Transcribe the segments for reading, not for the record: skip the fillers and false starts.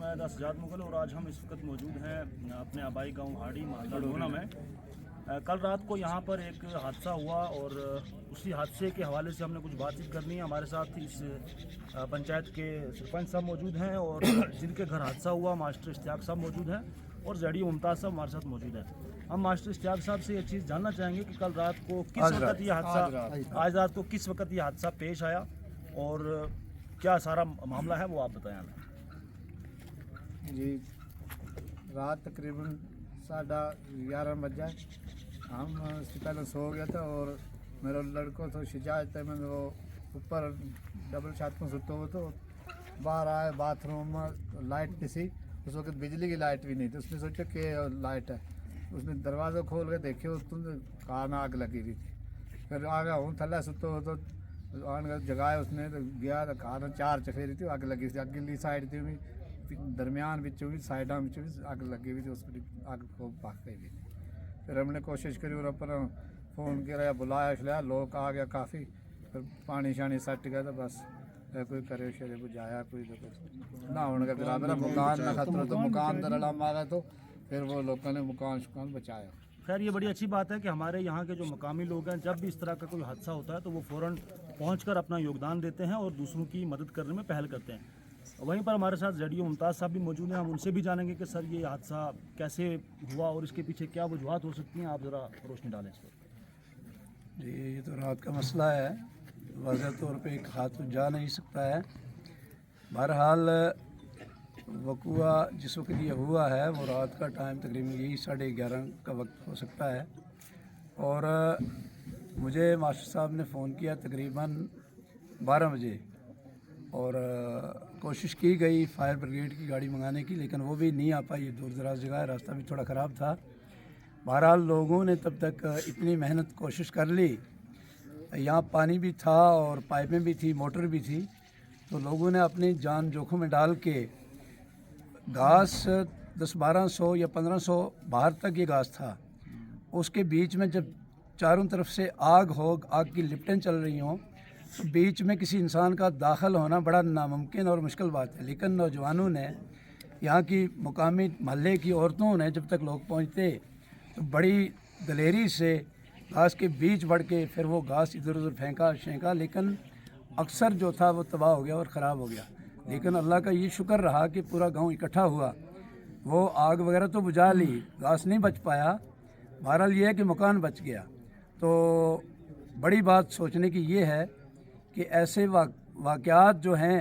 मैं सजाद मुगल और आज हम इस वक्त मौजूद हैं अपने आबाई गांव हाड़ी महल्ला डोना में। कल रात को यहां पर एक हादसा हुआ और उसी हादसे के हवाले से हमने कुछ बातचीत करनी है। हमारे साथ इस पंचायत के सरपंच साहब मौजूद हैं और जिनके घर हादसा हुआ मास्टर इश्तियाक साहब मौजूद हैं और ज़ेडीओ मुमताज़ साहब हमारे साथ मौजूद हैं। हम मास्टर इश्तियाक साहब से ये चीज़ जानना चाहेंगे कि कल रात को किस वक्त ये हादसा आज रात को किस वक्त ये हादसा पेश आया और क्या सारा मामला है वो आप बताएं हमें। जी रात तकरीबन 11:30 बज जाए, हम उससे पहले सो गया था और मेरा लड़को तो शिजायत है, मैंने वो ऊपर डबल छत में सुतो हुआ तो बाहर आए बाथरूम में लाइट किसी उस वक्त बिजली की लाइट भी नहीं थी। उसने सोचा कि लाइट है, उसने दरवाज़ा खोल के देखे उसमें कार में आग लगी हुई थी। फिर आ गया हूँ थल्ला सुतो हो तो आन जगाए उसने तो गया तो कार में 4 चफेरी थी, आग लगी थी। अगली साइड थी भी दरमियान बिचों भी साइडा बिचों भी आग लगी हुई थी, उस पर आग को भाग गई थी। फिर हमने कोशिश करी और अपन फ़ोन किया बुलाया इसलिए लोग आ गया काफ़ी, फिर पानी शानी सट गया तो बस कोई करे शरे बुझाया कोई तो कुछ ना होने का बराबर मकान ना खतरा तो मकान दरड़ा मारा तो फिर वो लोगों ने मकान बचाया। खैर ये बड़ी अच्छी बात है कि हमारे यहाँ के जो मकामी लोग हैं जब भी इस तरह का कोई हादसा होता है तो वो फ़ौरन पहुंचकर अपना योगदान देते हैं और दूसरों की मदद करने में पहल करते हैं। वहीं पर हमारे साथ ज़ेडीओ मुमताज़ साहब भी मौजूद हैं, हम उनसे भी जानेंगे कि सर ये हादसा कैसे हुआ और इसके पीछे क्या वजूहत हो सकती हैं। आप ज़रा रोशनी डालें इस पर। जी ये तो रात का मसला है, वाज़ह तौर पे एक हाथ जा नहीं सकता है। बहरहाल वक़ुआ जिस वक्त ये हुआ है वो रात का टाइम तकरीबन यही 11:30 का वक्त हो सकता है और मुझे मास्टर साहब ने फ़ोन किया तकरीबन 12 बजे और कोशिश की गई फायर ब्रिगेड की गाड़ी मंगाने की, लेकिन वो भी नहीं आ पाई। ये दूर दराज जगह है, रास्ता भी थोड़ा ख़राब था। बहरहाल लोगों ने तब तक इतनी मेहनत कोशिश कर ली, यहाँ पानी भी था और पाइपें भी थी मोटर भी थी, तो लोगों ने अपनी जान जोखिम में डाल के घास 10-1200 या 1500 बाहर तक ये घास था, उसके बीच में जब चारों तरफ से आग की लिपटें चल रही हों तो बीच में किसी इंसान का दाखिल होना बड़ा नामुमकिन और मुश्किल बात है। लेकिन नौजवानों ने यहाँ की मुकामी महल्ले की औरतों ने जब तक लोग पहुँचते तो बड़ी दलेरी से घास के बीच बढ़ के फिर वो घास इधर उधर फेंका, लेकिन अक्सर जो था वो तबाह हो गया और ख़राब हो गया। लेकिन अल्लाह का ये शुक्र रहा कि पूरा गांव इकट्ठा हुआ, वो आग वगैरह तो बुझा ली, घास नहीं बच पाया। बहरहाल ये है कि मकान बच गया। तो बड़ी बात सोचने की ये है कि ऐसे वाक़यात जो हैं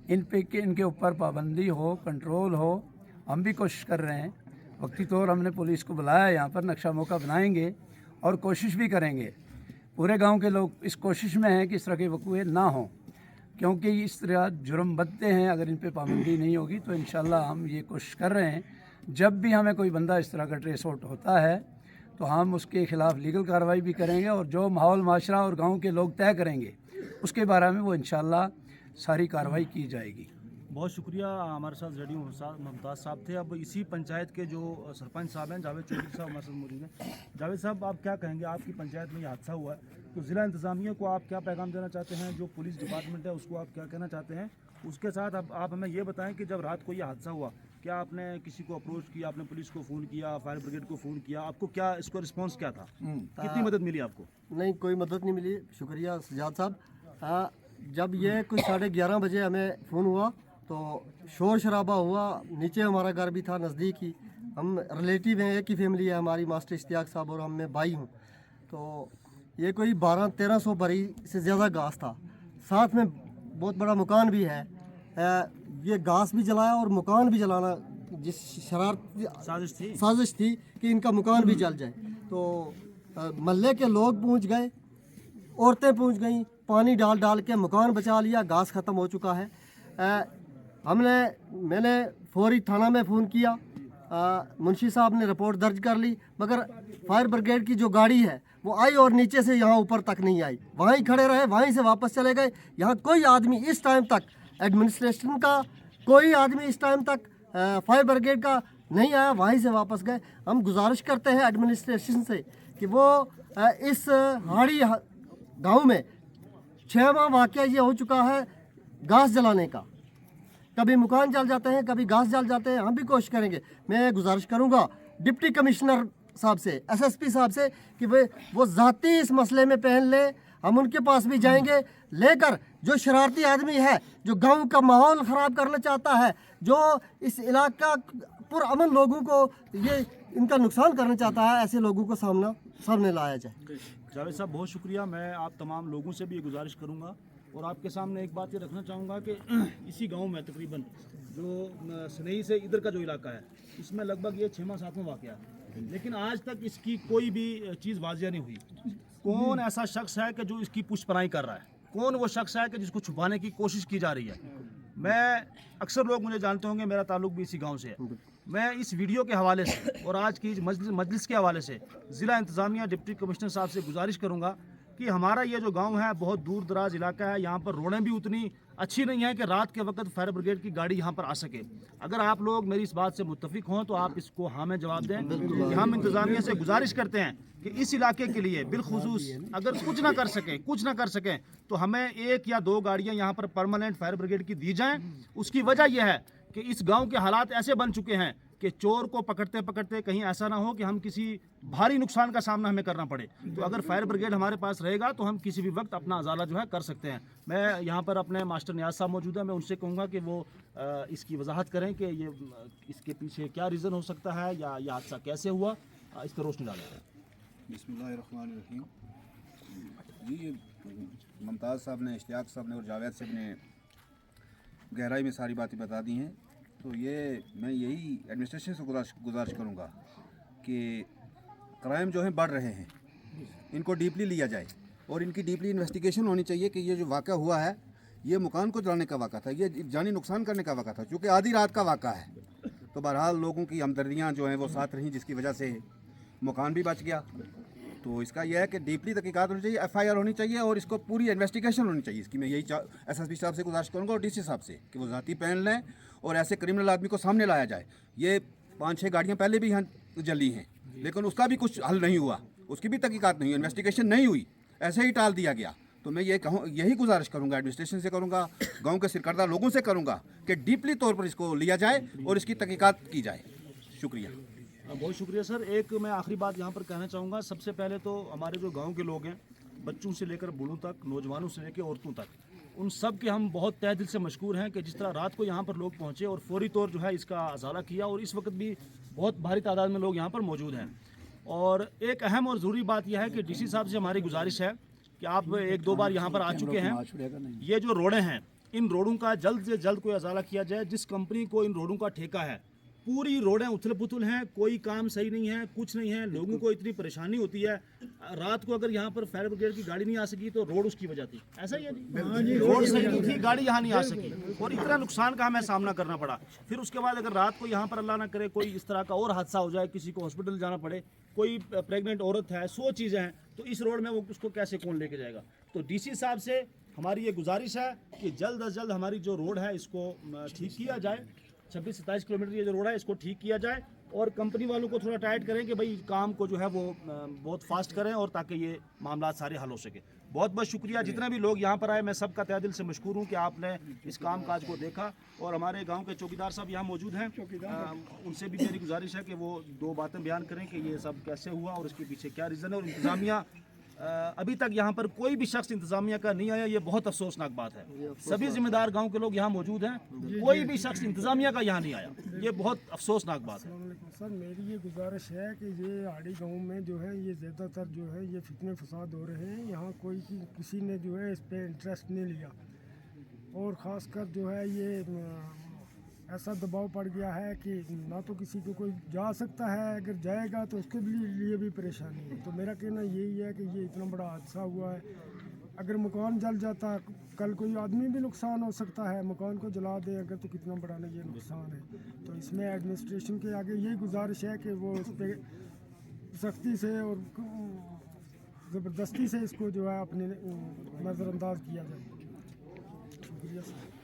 इन पे कि इनके ऊपर पाबंदी हो, कंट्रोल हो। हम भी कोशिश कर रहे हैं, वक्ती तौर हमने पुलिस को बुलाया, यहाँ पर नक्शा मौका बनाएंगे और कोशिश भी करेंगे। पूरे गांव के लोग इस कोशिश में हैं कि इस तरह के वक़ूए ना हों, क्योंकि इस तरह जुर्म बढ़ते हैं। अगर इन पे पाबंदी नहीं होगी तो इंशाल्लाह हम ये कोशिश कर रहे हैं जब भी हमें कोई बंदा इस तरह का ट्रेस आउट होता है तो हम उसके ख़िलाफ़ लीगल कार्रवाई भी करेंगे और जो माहौल माशरा और गांव के लोग तय करेंगे उसके बारे में वो इंशाल्लाह सारी कार्रवाई की जाएगी। बहुत शुक्रिया। हमारे साथ ज़ेडीओ मुमताज़ साहब थे। अब इसी पंचायत के जो सरपंच साहब हैं जावेद चौधरी साहब हमारे साथ मौजूद हैं। जावेद साहब आप क्या कहेंगे, आपकी पंचायत में ये हादसा हुआ है तो ज़िला इंतज़ामिया को आप क्या पैगाम देना चाहते हैं, जो पुलिस डिपार्टमेंट है उसको आप क्या कहना चाहते हैं? उसके साथ अब आप हमें ये बताएं कि जब रात को ये हादसा हुआ क्या आपने किसी को अप्रोच किया, आपने पुलिस को फ़ोन किया, फायर ब्रिगेड को फ़ोन किया, आपको क्या इसको रिस्पॉन्स क्या था, कितनी मदद मिली आपको? नहीं, कोई मदद नहीं मिली। शुक्रिया सजाद साहब। जब ये कुछ 11:30 बजे हमें फ़ोन हुआ तो शोर शराबा हुआ। नीचे हमारा घर भी था नज़दीक ही, हम रिलेटिव हैं, एक ही फैमिली है हमारी, मास्टर इश्तियाक साहब और हम मैं भाई हूँ। तो ये कोई 1200-1300 भरी से ज़्यादा घास था, साथ में बहुत बड़ा मकान भी है। ये घास भी जलाया और मकान भी जलाना जिस साजिश थी कि इनका मकान भी जल जाए। तो महल्ले के लोग पहुँच गए, औरतें पहुँच गईं, पानी डाल के मकान बचा लिया, घास ख़त्म हो चुका है। मैंने फौरी थाना में फ़ोन किया, मुंशी साहब ने रिपोर्ट दर्ज कर ली, मगर फायर ब्रिगेड की जो गाड़ी है वो आई और नीचे से यहाँ ऊपर तक नहीं आई, वहीं खड़े रहे, वहीं से वापस चले गए। यहाँ कोई आदमी इस टाइम तक एडमिनिस्ट्रेशन का कोई आदमी इस टाइम तक फायर ब्रिगेड का नहीं आया, वहीं से वापस गए। हम गुजारिश करते हैं एडमिनिस्ट्रेशन से कि वो इस हाड़ी गांव में 6वां वाक़या ये हो चुका है घास जलाने का। कभी मकान जल जाते हैं, कभी घास जल जाते हैं। हम भी कोशिश करेंगे। मैं गुजारिश करूँगा डिप्टी कमिश्नर साहब से, SSP साहब से कि वो ज़ाती इस मसले में पहन ले। हम उनके पास भी जाएंगे, लेकर जो शरारती आदमी है, जो गांव का माहौल ख़राब करना चाहता है, जो इस इलाका पुरअमन लोगों को ये इनका नुकसान करना चाहता है, ऐसे लोगों को सामने लाया जाए। जावेद साहब बहुत शुक्रिया। मैं आप तमाम लोगों से भी ये गुजारिश करूंगा और आपके सामने एक बात ये रखना चाहूँगा कि इसी गांव में तकरीबन जो सनई से इधर का जो इलाका है, इसमें लगभग ये 6वां 7वां वाक़या है, लेकिन आज तक इसकी कोई भी चीज़ वाजिया नहीं हुई। कौन ऐसा शख्स है कि जो इसकी पुष्पनाई कर रहा है? कौन वो शख्स है कि जिसको छुपाने की कोशिश की जा रही है? मैं अक्सर लोग मुझे जानते होंगे, मेरा ताल्लुक भी इसी गांव से है। मैं इस वीडियो के हवाले से और आज की मजलिस के हवाले से ज़िला इंतज़ामिया डिप्टी कमिश्नर साहब से गुजारिश करूंगा कि हमारा ये जो गांव है बहुत दूर दराज इलाका है, यहाँ पर रोडें भी उतनी अच्छी नहीं है कि रात के वक्त फायर ब्रिगेड की गाड़ी यहाँ पर आ सके। अगर आप लोग मेरी इस बात से मुत्तफिक हों तो आप इसको हाँ में जवाब दें कि हम इंतज़ामिया से गुजारिश करते हैं कि इस इलाके के लिए बिलखुसूस अगर कुछ ना कर सकें तो हमें 1 या 2 गाड़ियाँ यहाँ पर परमानेंट फायर ब्रिगेड की दी जाएँ। उसकी वजह यह है कि इस गांव के हालात ऐसे बन चुके हैं कि चोर को पकड़ते पकड़ते कहीं ऐसा ना हो कि हम किसी भारी नुकसान का सामना हमें करना पड़े। तो अगर फायर ब्रिगेड हमारे पास रहेगा तो हम किसी भी वक्त अपना अजाला जो है कर सकते हैं। मैं यहाँ पर अपने मास्टर नियाज साहब मौजूद है, मैं उनसे कहूँगा कि वो इसकी वजाहत करें कि ये इसके पीछे क्या रीज़न हो सकता है या ये हादसा कैसे हुआ, इस पर रोशनी डालें। बिस्मिल्लाहिर्रहमानिर्रहीम। जी, मुमताज़ साहब ने, इश्तियाक साहब ने और जावेद साहब ने गहराई में सारी बातें बता दी हैं। तो ये मैं यही एडमिनिस्ट्रेशन से गुजारिश करूँगा कि क्राइम जो हैं बढ़ रहे हैं, इनको डीपली लिया जाए और इनकी डीपली इन्वेस्टिगेशन होनी चाहिए कि ये जो वाक़ा हुआ है ये मकान को जलाने का वाक़ा था, ये जानी नुकसान करने का वाक़ा था, क्योंकि आधी रात का वाक़ा है। तो बहरहाल लोगों की हमदर्दियाँ जो हैं वो साथ रहीं, जिसकी वजह से मकान भी बच गया। तो इसका यह है कि डीपली तहकीकात होनी चाहिए, FIR होनी चाहिए और इसको पूरी इन्वेस्टिगेशन होनी चाहिए। इसकी मैं यही SSP साहब से गुजारिश करूँगा और DC साहब से कि वो ज़ाती पहन लें और ऐसे क्रिमिनल आदमी को सामने लाया जाए। ये 5-6 गाड़ियाँ पहले भी यहाँ जली हैं, लेकिन उसका भी कुछ हल नहीं हुआ, उसकी भी तहकीकात नहीं हुई, इन्वेस्टिगेशन नहीं हुई, ऐसे ही टाल दिया गया। तो मैं यही गुजारिश करूँगा, एडमिनिस्ट्रेशन से करूँगा, गाँव के सरकर्दा लोगों से करूँगा कि डीपली तौर पर इसको लिया जाए और इसकी तहकीकात की जाए। शुक्रिया। बहुत शुक्रिया सर। एक मैं आखिरी बात यहाँ पर कहना चाहूँगा। सबसे पहले तो हमारे जो गांव के लोग हैं, बच्चों से लेकर बूढ़ों तक, नौजवानों से लेकर औरतों तक, उन सब के हम बहुत तहे दिल से मशकूर हैं कि जिस तरह रात को यहाँ पर लोग पहुँचे और फौरी तौर जो है इसका अजाला किया और इस वक्त भी बहुत भारी तादाद में लोग यहाँ पर मौजूद हैं। और एक अहम और ज़रूरी बात यह है कि DC साहब से हमारी गुजारिश है कि आप 1-2 बार यहाँ पर आ चुके हैं, ये जो रोडें हैं इन रोडों का जल्द से जल्द कोई अजाला किया जाए। जिस कंपनी को इन रोडों का ठेका है, पूरी रोडें उथल पुथल हैं, कोई काम सही नहीं है, कुछ नहीं है, लोगों को इतनी परेशानी होती है। रात को अगर यहाँ पर फायर ब्रिगेड की गाड़ी नहीं आ सकी तो रोड उसकी वजह थी, ऐसा ही है जी? रोड सही नहीं थी, गाड़ी यहाँ नहीं आ सकी और इतना नुकसान का हमें सामना करना पड़ा। फिर उसके बाद अगर रात को यहाँ पर अल्लाह ना करे कोई इस तरह का और हादसा हो जाए, किसी को हॉस्पिटल जाना पड़े, कोई प्रेग्नेंट औरत है, 100 चीज़ें हैं, तो इस रोड में वो उसको कैसे कौन लेके जाएगा? तो DC साहब से हमारी ये गुजारिश है कि जल्द अज जल्द हमारी जो रोड है इसको ठीक किया जाए। 26-27 किलोमीटर ये जो रोड है इसको ठीक किया जाए और कंपनी वालों को थोड़ा टाइट करें कि भाई काम को जो है वो बहुत फास्ट करें और ताकि ये मामला सारे हल हो सके। बहुत बहुत शुक्रिया। जितने भी लोग यहाँ पर आए, मैं सबका तहे दिल से मशकूर हूँ कि आपने इस काम काज को देखा। और हमारे गांव के चौकीदार साहब यहाँ मौजूद हैं, उनसे भी मेरी गुजारिश है कि वो 2 बातें बयान करें कि ये सब कैसे हुआ और इसके पीछे क्या रीज़न है। और इंतज़ामिया अभी तक यहाँ पर कोई भी शख्स इंतज़ामिया का नहीं आया, ये बहुत अफसोसनाक बात है। सभी जिम्मेदार गांव के लोग यहाँ मौजूद हैं, कोई भी शख्स इंतज़ामिया का यहाँ नहीं आया, ये बहुत अफसोसनाक बात है। सर मेरी ये गुजारिश है कि ये हाड़ी गांव में जो है ये ज़्यादातर जो है ये फितने फसाद हो रहे हैं। यहाँ कोई किसी ने जो है इस पर इंटरेस्ट नहीं लिया और ख़ासकर जो है ये ऐसा दबाव पड़ गया है कि ना तो किसी को कोई जा सकता है, अगर जाएगा तो उसके लिए भी परेशानी है। तो मेरा कहना यही है कि ये इतना बड़ा हादसा हुआ है, अगर मकान जल जाता कल कोई आदमी भी नुकसान हो सकता है, मकान को जला दे अगर तो कितना बड़ा ये नुकसान है। तो इसमें एडमिनिस्ट्रेशन के आगे यही गुजारिश है कि वो इस पर सख्ती से और ज़बरदस्ती से इसको जो है अपने नज़रअंदाज किया जाए। शुक्रिया सर।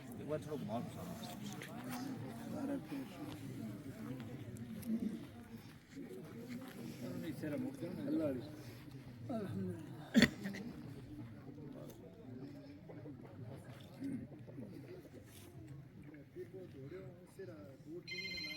गिरी